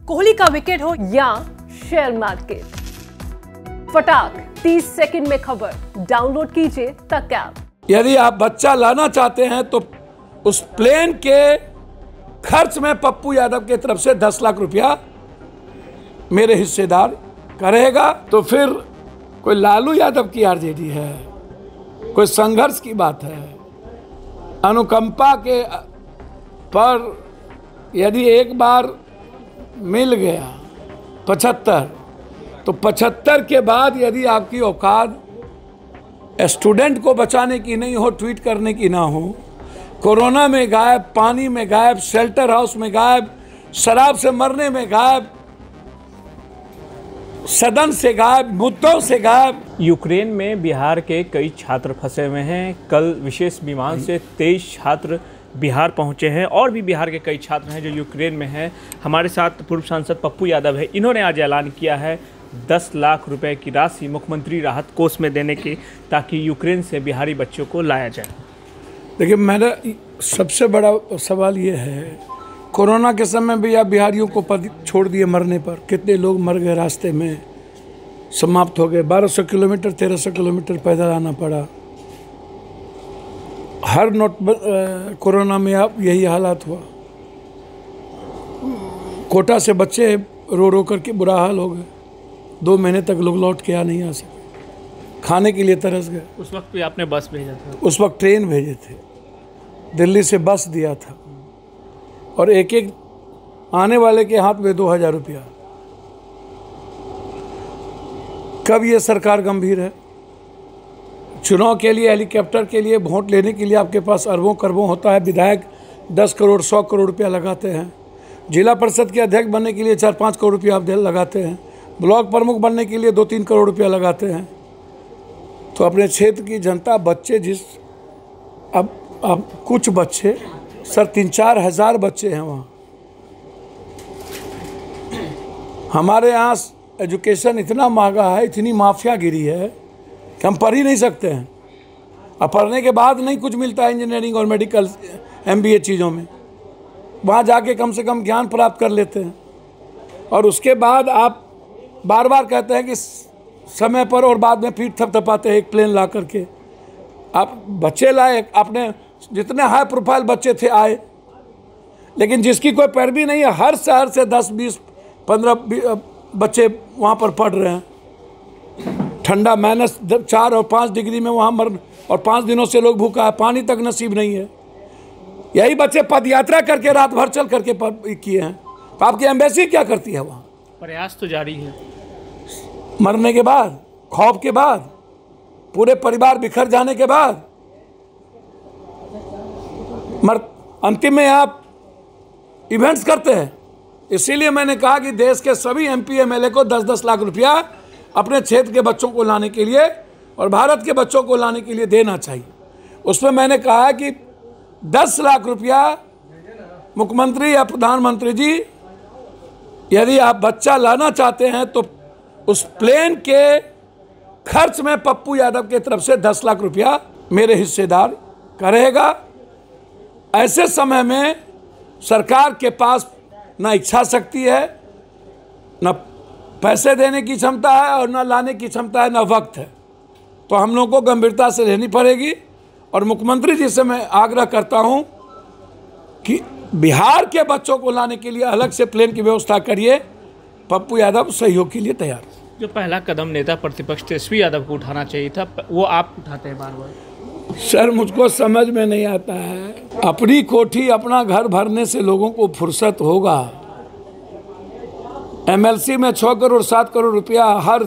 कोहली का विकेट हो या शेयर मार्केट, फटाक 30 सेकंड में खबर। डाउनलोड कीजिए तक ऐप। यदि आप बच्चा लाना चाहते हैं तो उस प्लेन के खर्च में पप्पू यादव की तरफ से 10 लाख रुपया मेरे हिस्सेदार करेगा। तो फिर कोई लालू यादव की आरजेडी है, कोई संघर्ष की बात है। अनुकंपा के पर यदि एक बार मिल गया 75, तो 75 के बाद यदि आपकी औकात स्टूडेंट को बचाने की नहीं हो, ट्वीट करने की ना हो, कोरोना में गायब, पानी में गायब, शेल्टर हाउस में गायब, शराब से मरने में गायब, सदन से गायब, मुद्दों से गायब। यूक्रेन में बिहार के कई छात्र फंसे हुए हैं। कल विशेष विमान से 23 छात्र बिहार पहुंचे हैं और भी बिहार के कई छात्र हैं जो यूक्रेन में हैं। हमारे साथ पूर्व सांसद पप्पू यादव है। इन्होंने आज ऐलान किया है 10 लाख रुपए की राशि मुख्यमंत्री राहत कोष में देने की, ताकि यूक्रेन से बिहारी बच्चों को लाया जाए। देखिए, मेरा सबसे बड़ा सवाल ये है, कोरोना के समय भी आप बिहारियों को पद छोड़ दिए मरने पर। कितने लोग मर गए, रास्ते में समाप्त हो गए। 1200 किलोमीटर 1300 किलोमीटर पैदल आना पड़ा। हर कोरोना में आप यही हालात हुआ। कोटा से बच्चे रो रो करके बुरा हाल हो गए। 2 महीने तक लोग लौट के नहीं आ सके, खाने के लिए तरस गए। उस वक्त भी आपने बस भेजा था? उस वक्त ट्रेन भेजे थे, दिल्ली से बस दिया था, और एक एक आने वाले के हाथ में 2000 रुपया। कब ये सरकार गंभीर है? चुनाव के लिए, हेलीकॉप्टर के लिए, वोट लेने के लिए आपके पास अरबों करोड़ों होता है। विधायक 10 करोड़ 100 करोड़ रुपया लगाते हैं। जिला परिषद के अध्यक्ष बनने के लिए 4-5 करोड़ रुपया आप लगाते हैं। ब्लॉक प्रमुख बनने के लिए 2-3 करोड़ रुपया लगाते हैं। तो अपने क्षेत्र की जनता, बच्चे अब कुछ बच्चे, सर 3-4 हज़ार बच्चे हैं वहाँ। हमारे यहाँ एजुकेशन इतना महंगा है, इतनी माफियागिरी है कि हम पढ़ ही नहीं सकते हैं। अब पढ़ने के बाद नहीं कुछ मिलता है इंजीनियरिंग और मेडिकल MBA चीज़ों में। वहाँ जाके कम से कम ज्ञान प्राप्त कर लेते हैं, और उसके बाद आप बार बार कहते हैं कि समय पर, और बाद में पीठ थपथपाते हैं एक प्लेन ला करके। आप बच्चे लाए, अपने जितने हाई प्रोफाइल बच्चे थे आए, लेकिन जिसकी कोई पैरवी नहीं है। हर शहर से 10, 20, 15 बच्चे वहाँ पर पढ़ रहे हैं। ठंडा -4 और 5 डिग्री में वहाँ और 5 दिनों से लोग भूखा है, पानी तक नसीब नहीं है। यही बच्चे पदयात्रा करके रात भर चल करके किए हैं। तो आपकी एम्बेसी क्या करती है वहाँ? प्रयास तो जारी है। मरने के बाद, खौफ के बाद, पूरे परिवार बिखर जाने के बाद, अंतिम में आप इवेंट्स करते हैं। इसीलिए मैंने कहा कि देश के सभी MP MLA को 10-10 लाख रुपया अपने क्षेत्र के बच्चों को लाने के लिए और भारत के बच्चों को लाने के लिए देना चाहिए। उसमें मैंने कहा कि 10 लाख रुपया मुख्यमंत्री या प्रधानमंत्री जी, यदि आप बच्चा लाना चाहते हैं तो उस प्लेन के खर्च में पप्पू यादव की तरफ से 10 लाख रुपया मेरे हिस्सेदार करेगा। ऐसे समय में सरकार के पास ना इच्छा शक्ति है, ना पैसे देने की क्षमता है, और ना लाने की क्षमता है, ना वक्त है। तो हम लोगों को गंभीरता से लेनी पड़ेगी। और मुख्यमंत्री जी से मैं आग्रह करता हूं कि बिहार के बच्चों को लाने के लिए अलग से प्लेन की व्यवस्था करिए। पप्पू यादव सहयोग के लिए तैयार। जो पहला कदम नेता प्रतिपक्ष तेजस्वी यादव को उठाना चाहिए था, वो आप उठाते हैं बार बार। सर, मुझको समझ में नहीं आता है। अपनी कोठी, अपना घर भरने से लोगों को फुर्सत होगा? MLC में 6 करोड़ 7 करोड़ रुपया हर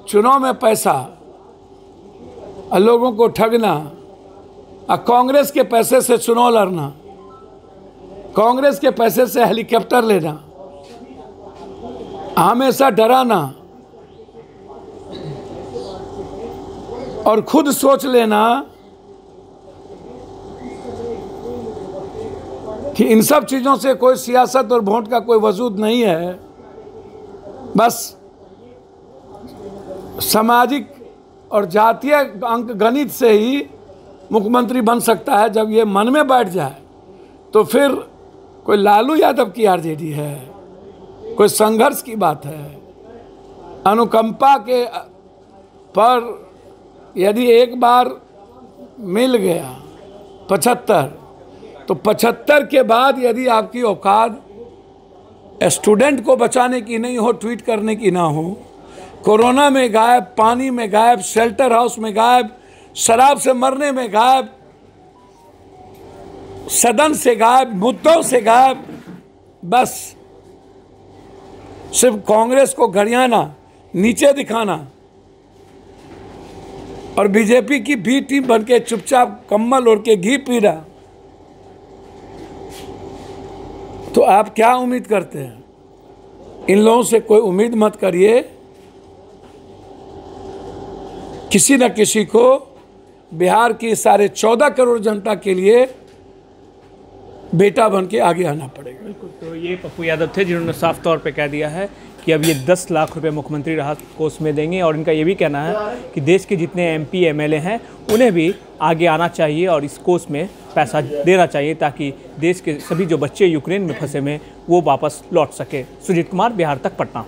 चुनाव में पैसा, और लोगों को ठगना, और कांग्रेस के पैसे से चुनाव लड़ना, कांग्रेस के पैसे से हेलीकॉप्टर लेना, हमेशा डराना, और खुद सोच लेना कि इन सब चीज़ों से कोई सियासत और वोट का कोई वजूद नहीं है। बस सामाजिक और जातीय अंक गणित से ही मुख्यमंत्री बन सकता है। जब ये मन में बैठ जाए तो फिर कोई लालू यादव की आरजेडी है, कोई संघर्ष की बात है। अनुकंपा के पर यदि एक बार मिल गया 75, तो 75 के बाद यदि आपकी औकात स्टूडेंट को बचाने की नहीं हो, ट्वीट करने की ना हो, कोरोना में गायब, पानी में गायब, शेल्टर हाउस में गायब, शराब से मरने में गायब, सदन से गायब, मुद्दों से गायब, बस सिर्फ कांग्रेस को गरियाना, नीचे दिखाना और बीजेपी की बी टीम बनके चुपचाप कम्बल ओढ़ के घी पी रहा, तो आप क्या उम्मीद करते हैं? इन लोगों से कोई उम्मीद मत करिए। किसी न किसी को बिहार की 14.5 करोड़ जनता के लिए बेटा बन के आगे आना पड़ेगा। बिल्कुल। तो ये पप्पू यादव थे जिन्होंने साफ तौर पे कह दिया है कि अब ये 10 लाख रुपए मुख्यमंत्री राहत कोष में देंगे, और इनका ये भी कहना है कि देश के जितने MP MLA हैं उन्हें भी आगे आना चाहिए और इस कोष में पैसा देना चाहिए ताकि देश के सभी जो बच्चे यूक्रेन में फंसे हुए वो वापस लौट सके। सुजीत कुमार, बिहार तक, पटना।